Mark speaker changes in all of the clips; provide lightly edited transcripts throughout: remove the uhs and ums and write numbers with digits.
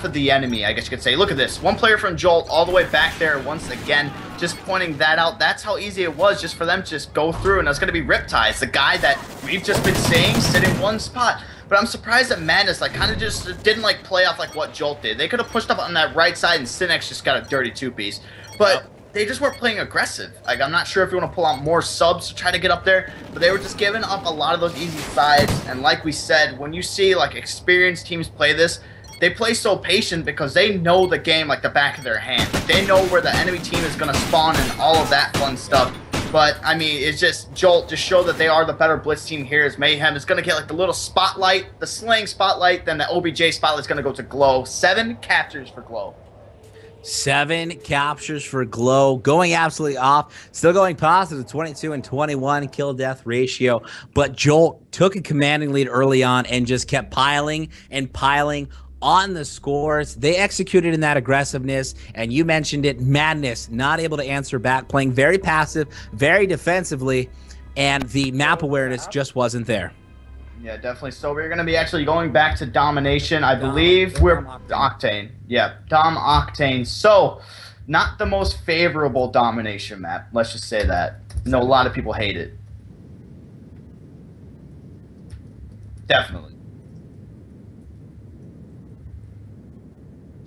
Speaker 1: for the enemy, I guess you could say. Look at this. One player from Jolt all the way back there once again, just pointing that out. That's how easy it was just for them to just go through, and it's going to be Riptide, the guy that we've just been saying sit in one spot. But I'm surprised that Madness like kind of just didn't like play off like what Jolt did. They could have pushed up on that right side, and Cinex just got a dirty two-piece. But they just weren't playing aggressive. Like, I'm not sure if you want to pull out more subs to try to get up there, but they were just giving up a lot of those easy sides. And like we said, when you see like experienced teams play this, they play so patient because they know the game like the back of their hand. Like, they know where the enemy team is going to spawn and all of that fun stuff. But, I mean, it's just Jolt just show that they are the better blitz team here. As Mayhem is going to get like the little spotlight, the slaying spotlight, then the OBJ spotlight is going to go to Glow. 7 captures for Glow.
Speaker 2: 7 captures for Glow, going absolutely off, still going positive, 22 and 21 kill death ratio, but Jolt took a commanding lead early on and just kept piling and piling on the scores. They executed in that aggressiveness, and you mentioned it, Madness not able to answer back, playing very passive, very defensively, and the map awareness just wasn't there.
Speaker 1: Yeah, definitely. So we're going to be actually going back to Domination. I believe we're Octane. Yeah, Dom Octane. So, not the most favorable Domination map. Let's just say that. No, a lot of people hate it. Definitely.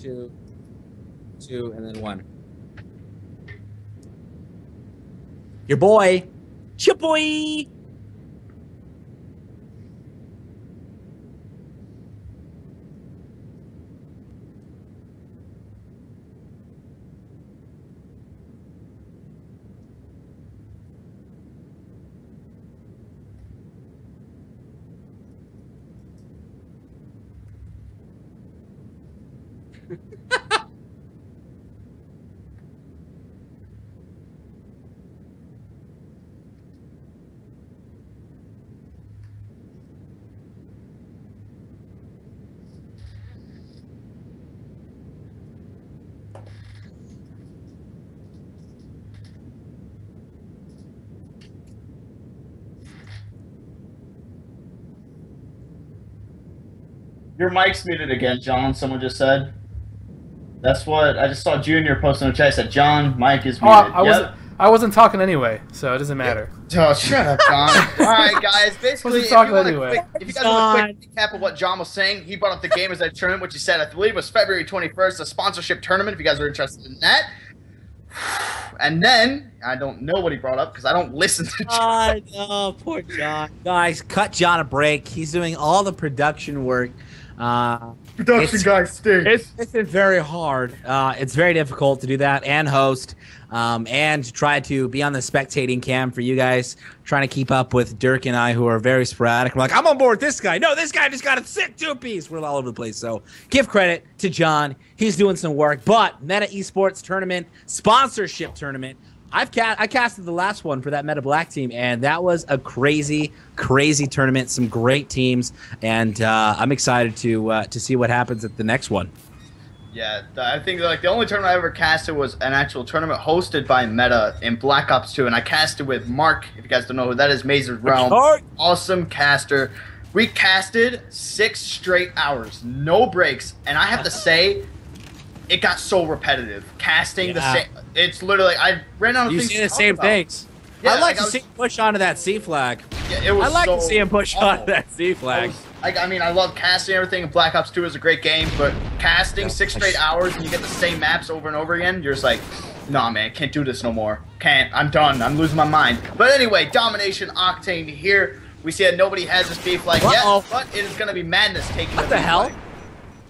Speaker 2: 2, and then 1. Your boy.
Speaker 1: Your mic's muted again, John, someone just said. That's what I just saw Junior posting in the chat. I said, John, mic is muted.
Speaker 3: I wasn't talking anyway, so it doesn't matter.
Speaker 1: Oh, shut up, John. Alright, guys, basically, if you guys want a quick recap of what John was saying, he brought up the game as a tournament, which he said, I believe, was February 21st, a sponsorship tournament, if you guys are interested in that. And then, I don't know what he brought up, because I don't listen to John.
Speaker 2: Oh, poor John. Guys, cut John a break. He's doing all the production work.
Speaker 1: Production guys stink.
Speaker 2: It's very hard. It's very difficult to do that and host, and try to be on the spectating cam for you guys, trying to keep up with Dirk and I, who are very sporadic. We're like, I'm on board with this guy. No, this guy just got a sick two-piece. We're all over the place. So give credit to John. He's doing some work. But Meta Esports Tournament, sponsorship tournament, I casted the last one for that Meta Black team, and that was a crazy, crazy tournament. Some great teams, and I'm excited to see what happens at the next one.
Speaker 1: Yeah, I think like the only tournament I ever casted was an actual tournament hosted by Meta in Black Ops 2, and I casted with Mark. If you guys don't know who that is, Mazer's Realm. Awesome caster. We casted 6 straight hours, no breaks, and I have to say, it got so repetitive. Casting the same. It's literally, I ran out of things to talk about.
Speaker 2: You see the same things. Yeah, I like to see him push onto that C flag.
Speaker 1: Yeah, it was
Speaker 2: I like to see him push onto that C flag.
Speaker 1: I mean, I love casting everything. Black Ops 2 is a great game, but casting 6 straight hours and you get the same maps over and over again, you're just like, nah, man, can't do this no more. Can't. I'm done. I'm losing my mind. But anyway, Domination Octane here. We see that nobody has this B flag yet, but it is going to be Madness taking
Speaker 2: What the hell?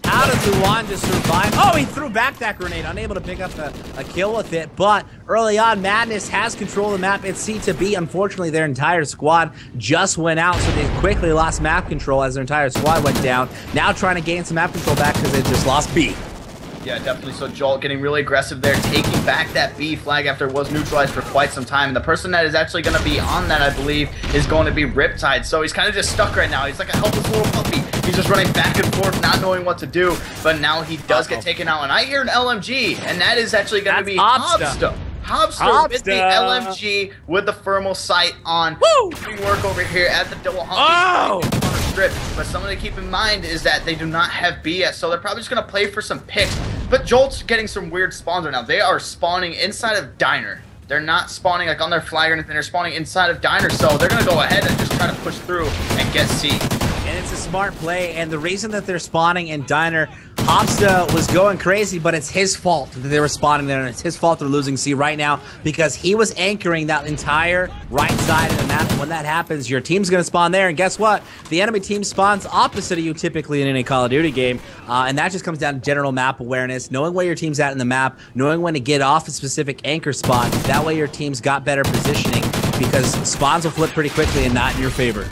Speaker 2: How did Luan just survive? Oh, he threw back that grenade, unable to pick up a kill with it. But early on, Madness has control of the map. It's C to B. Unfortunately, their entire squad just went out, so they quickly lost map control as their entire squad went down. Now trying to gain some map control back because they just lost B.
Speaker 1: Yeah, definitely. So Jolt getting really aggressive there, taking back that B flag after it was neutralized for quite some time. And the person that is actually going to be on that, I believe, is going to be Riptide. So he's kind of just stuck right now. He's like a helpless little puppy. He's just running back and forth, not knowing what to do. But now he does get taken out. And I hear an LMG, and that is actually going to be Hobster. Hobster with the LMG with the thermal sight on. Woo! Doing work over here at the double hump. strip. But something to keep in mind is that they do not have B yet, so they're probably just going to play for some picks. But Jolt's getting some weird spawns right now. They are spawning inside of Diner. They're not spawning like on their flag or anything. They're spawning inside of Diner, so they're going to go ahead and just try to push through and get C.
Speaker 2: And it's a smart play, and the reason that they're spawning in Diner, Hopsta was going crazy, but it's his fault that they were spawning there, and it's his fault they're losing C right now because he was anchoring that entire right side of the map. And when that happens, your team's going to spawn there, and guess what? The enemy team spawns opposite of you typically in any Call of Duty game, and that just comes down to general map awareness, knowing where your team's at in the map, knowing when to get off a specific anchor spot. That way your team's got better positioning because spawns will flip pretty quickly and not in your favor.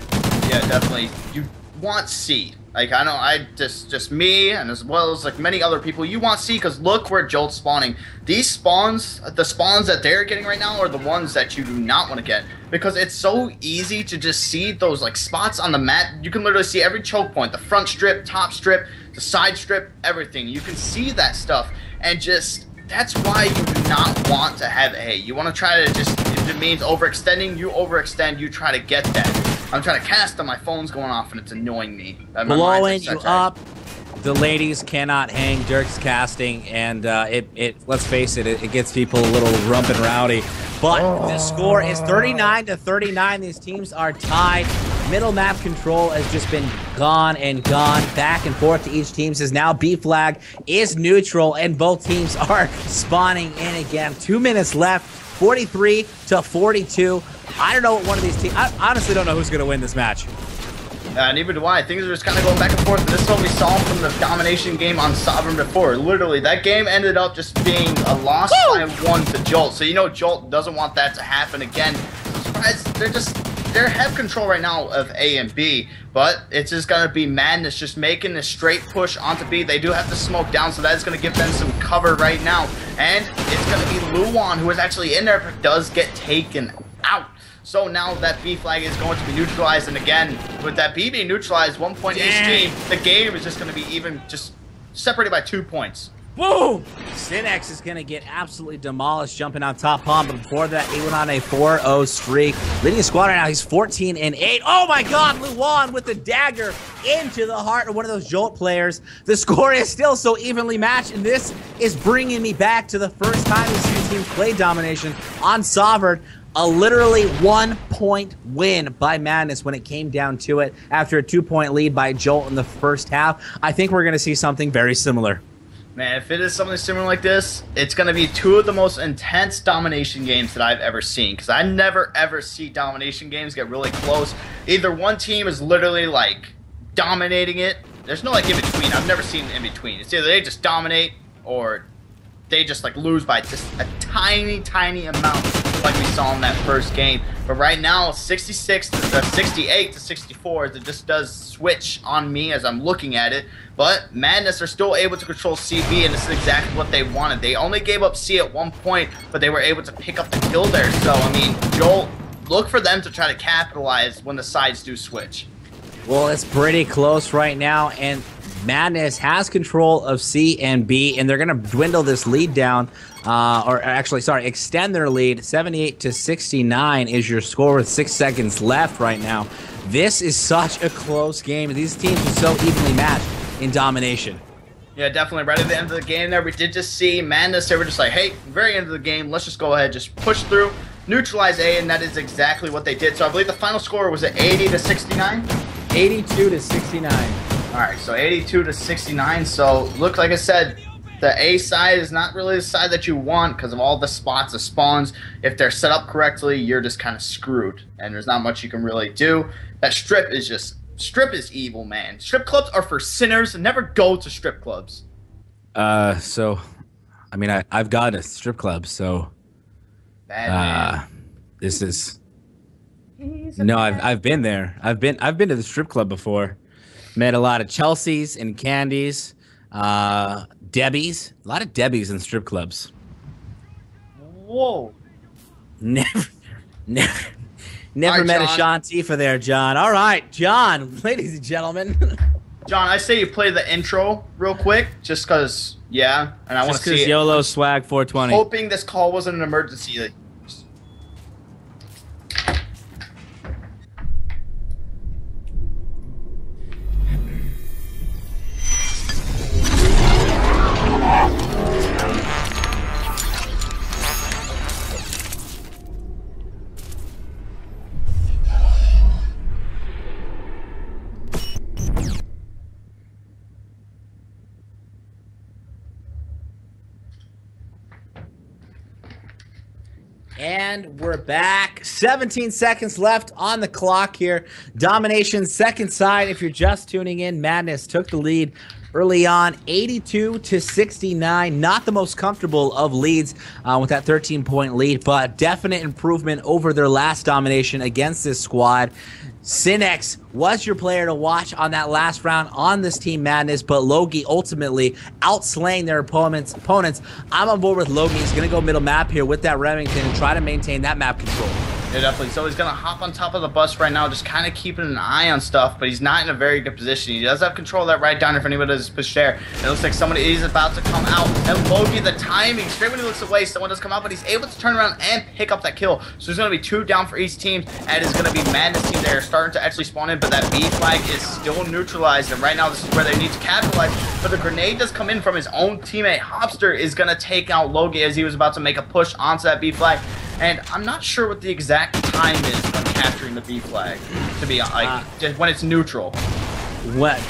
Speaker 1: Yeah, definitely. You want C. Like, I know, just me, and as well as like many other people, you want C because look where Jolt's spawning. These spawns, the spawns that they're getting right now are the ones that you do not want to get because it's so easy to just see those like spots on the map. You can literally see every choke point, the front strip, top strip, the side strip, everything. You can see that stuff, and just that's why you do not want to have A. You want to try to just, if it means overextending, you overextend, you try to get that. I'm trying to cast and my phone's going off and it's annoying me.
Speaker 2: Blowing you up. The ladies cannot hang. Dirk's casting, and let's face it, it gets people a little rump and rowdy. But the score is 39-39. These teams are tied. Middle map control has just been gone and gone. Back and forth to each team. Says now B flag is neutral, and both teams are spawning in again. 2 minutes left. 43-42. I don't know what one of these teams. I honestly don't know who's going to win this match.
Speaker 1: Neither do I. Things are just kind of going back and forth. And this is what we saw from the domination game on Sovereign before. Literally, that game ended up just being a loss by 1 to Jolt. So you know Jolt doesn't want that to happen again. I'm surprised they have control right now of A and B, but it's just going to be Madness just making a straight push onto B. They do have to smoke down, so that is going to give them some cover right now. And it's going to be Luan, who is actually in there, but does get taken out. So now that B flag is going to be neutralized, and again, with that B being neutralized, 1 point each team, the game is just going to be even just separated by 2 points.
Speaker 2: Boom! Sinex is going to get absolutely demolished jumping on top palm, but before that, he went on a 4-0 streak. Leading the squad right now, he's 14-8. Oh my god, Luan with the dagger into the heart of one of those Jolt players. The score is still so evenly matched, and this is bringing me back to the first time we've seen teams play domination on Sovereign. A literally 1 point win by Madness when it came down to it after a 2 point lead by Jolt in the first half. I think we're going to see something very similar.
Speaker 1: Man, if it is something similar like this, it's going to be 2 of the most intense domination games that I've ever seen. Because I never, ever see domination games get really close. Either one team is literally, like, dominating it. There's no, like, in-between. I've never seen in-between. It's either they just dominate or they just, like, lose by just a tiny, tiny amount like we saw in that first game. But right now, 68 to 64, it just does switch on me as I'm looking at it. But Madness are still able to control CB, and this is exactly what they wanted. They only gave up C at 1 point, but they were able to pick up the kill there. So, I mean, Jolt, look for them to try to capitalize when the sides do switch.
Speaker 2: Well, it's pretty close right now, and Madness has control of C and B, and they're going to dwindle this lead down, extend their lead. 78 to 69 is your score with 6 seconds left right now. This is such a close game. These teams are so evenly matched in domination.
Speaker 1: Yeah, definitely. Right at the end of the game there, we did just see Madness. They were just like, hey, very end of the game, let's just go ahead, just push through, neutralize A, and that is exactly what they did. So I believe the final score was at 80 to 69?
Speaker 2: 82 to 69.
Speaker 1: Alright, so 82 to 69. So, look, like I said, the A side is not really the side that you want because of all the spots, the spawns. If they're set up correctly, you're just kind of screwed. And there's not much you can really do. That strip is evil, man. Strip clubs are for sinners. Never go to strip clubs.
Speaker 2: So, I mean, I've gone to strip clubs, so...
Speaker 1: Bad man.
Speaker 2: This is... No, I've been there. I've been to the strip club before. Met a lot of Chelseas and Candies, Debbie's. A lot of Debbie's in strip clubs.
Speaker 1: Whoa.
Speaker 2: Never
Speaker 1: right,
Speaker 2: met
Speaker 1: John.
Speaker 2: a Shantifa there, John. All right, John, ladies and gentlemen.
Speaker 1: John, I say you play the intro real quick, just because, yeah, and I want to see it.
Speaker 2: YOLO swag 420.
Speaker 1: Hoping this call wasn't an emergency.
Speaker 2: And we're back. 17 seconds left on the clock here. Domination, second side. If you're just tuning in, Madness took the lead early on, 82-69. Not the most comfortable of leads with that 13-point lead, but definite improvement over their last domination against this squad. Synex was your player to watch on that last round on this Team Madness, but Logie ultimately outslaying their opponents. I'm on board with Logie. He's going to go middle map here with that Remington and try to maintain that map control.
Speaker 1: Yeah, definitely. So he's going to hop on top of the bus right now, just kind of keeping an eye on stuff, but he's not in a very good position. He does have control of that right down if anybody does push there. It looks like somebody is about to come out, and Logie, the timing, straight when he looks away, someone does come out, but he's able to turn around and pick up that kill. So there's going to be 2 down for each team, and it's going to be Madness team there starting to actually spawn in, but that B flag is still neutralized, and right now this is where they need to capitalize, but the grenade does come in from his own teammate. Hopster is going to take out Logie as he was about to make a push onto that B flag. And I'm not sure what the exact time is when capturing the B flag, to be like, just when it's neutral.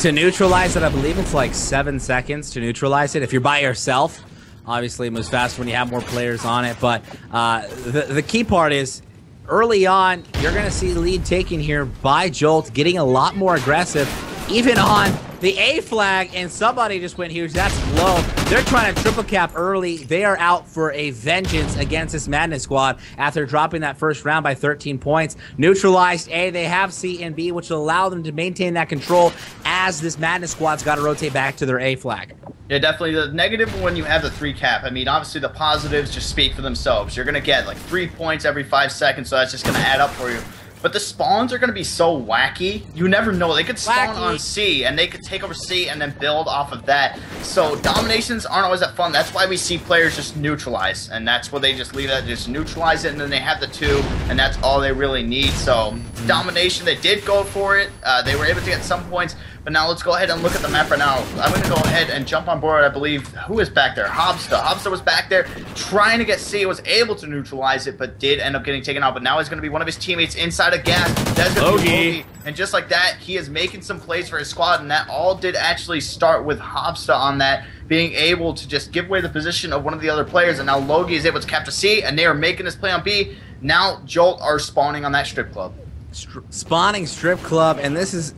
Speaker 2: To neutralize it, I believe it's like 7 seconds to neutralize it. If you're by yourself, obviously it moves faster when you have more players on it. But the key part is, early on, you're going to see the lead taken here by Jolt, getting a lot more aggressive, even on the A flag, and somebody just went huge. That's low. They're trying to triple cap early. They are out for a vengeance against this Madness squad after dropping that first round by 13 points. Neutralized A. They have C and B, which will allow them to maintain that control as this Madness squad's got to rotate back to their A flag.
Speaker 1: Yeah, definitely. The negative when you have the 3 cap, I mean, obviously the positives just speak for themselves. You're going to get like 3 points every 5 seconds, so that's just going to add up for you. But the spawns are going to be so wacky. You never know. They could spawn on C, and they could take over C and then build off of that. So dominations aren't always that fun. That's why we see players just neutralize, and that's where they just leave that, just neutralize it, and then they have the 2, and that's all they really need. So domination, they did go for it. They were able to get some points, but now let's go ahead and look at the map right now. I'm going to go ahead and jump on board, I believe. Who is back there? Hobsta. Hobsta was back there trying to get C, was able to neutralize it, but did end up getting taken out. But now it's going to be one of his teammates inside of gas. That's going to be Logie. And just like that, he is making some plays for his squad, and that all did actually start with Hobsta on that, being able to just give away the position of one of the other players, and now Logie is able to capture C, and they are making this play on B. Now Jolt are spawning on that strip club.
Speaker 2: Spawning strip club, and this is...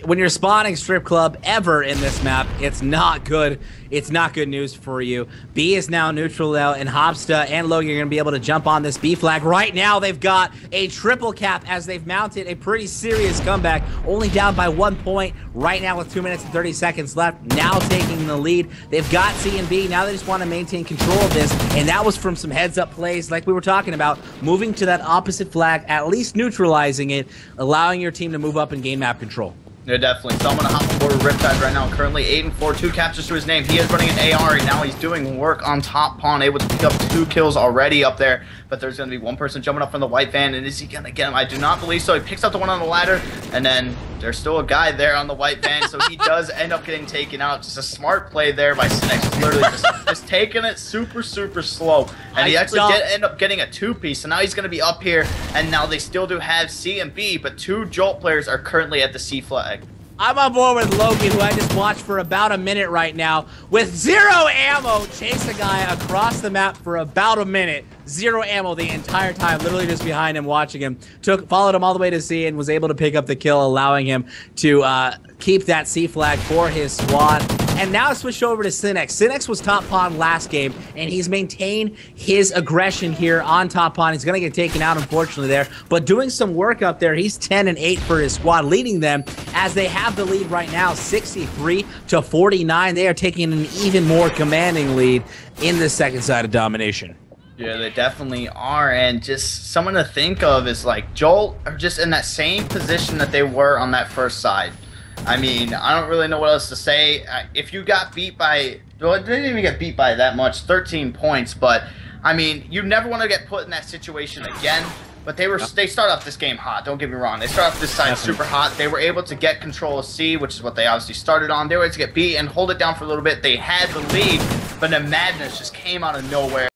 Speaker 2: when you're spawning strip club ever in this map, it's not good. It's not good news for you. B is now neutral now, and Hobsta and Logie are going to be able to jump on this B flag. Right now, they've got a triple cap as they've mounted a pretty serious comeback. Only down by 1 point right now with 2 minutes and 30 seconds left. Now taking the lead. They've got C and B. Now they just want to maintain control of this, and that was from some heads-up plays like we were talking about, moving to that opposite flag, at least neutralizing it, allowing your team to move up and gain map control.
Speaker 1: Yeah, definitely. So I'm going to hop on board with Riptide right now. Currently 8-4, 2 captures to his name. He is running an AR, and now he's doing work on top pawn, able to pick up 2 kills already up there. But there's going to be one person jumping up from the white van, and is he going to get him? I do not believe so. He picks up the one on the ladder, and then there's still a guy there on the white van, so he does end up getting taken out. Just a smart play there by Synex. Just literally just taking it super, super slow. And he actually did end up getting a 2-piece, so now he's going to be up here, and now they still do have C and B, but 2 Jolt players are currently at the C flag.
Speaker 2: I'm on board with Logie, who I just watched for about a minute right now, with 0 ammo, chase a guy across the map for about a minute. 0 ammo the entire time, literally just behind him, watching him. Followed him all the way to C and was able to pick up the kill, allowing him to keep that C flag for his squad. And now switch over to Synex. Synex was top pawn last game, and he's maintained his aggression here on top pawn. He's going to get taken out, unfortunately, there. But doing some work up there, he's 10-8 for his squad, leading them as they have the lead right now, 63-49. They are taking an even more commanding lead in the second side of domination.
Speaker 1: Yeah, they definitely are, and just someone to think of is like Jolt are just in that same position that they were on that first side. I mean, I don't really know what else to say. If you got beat by, well, it didn't even get beat by that much, 13 points, but I mean, you never want to get put in that situation again. But they start off this game hot, don't get me wrong. They start off this side super hot. They were able to get control of C, which is what they obviously started on. They were able to get B and hold it down for a little bit. They had the lead, but then Madness just came out of nowhere.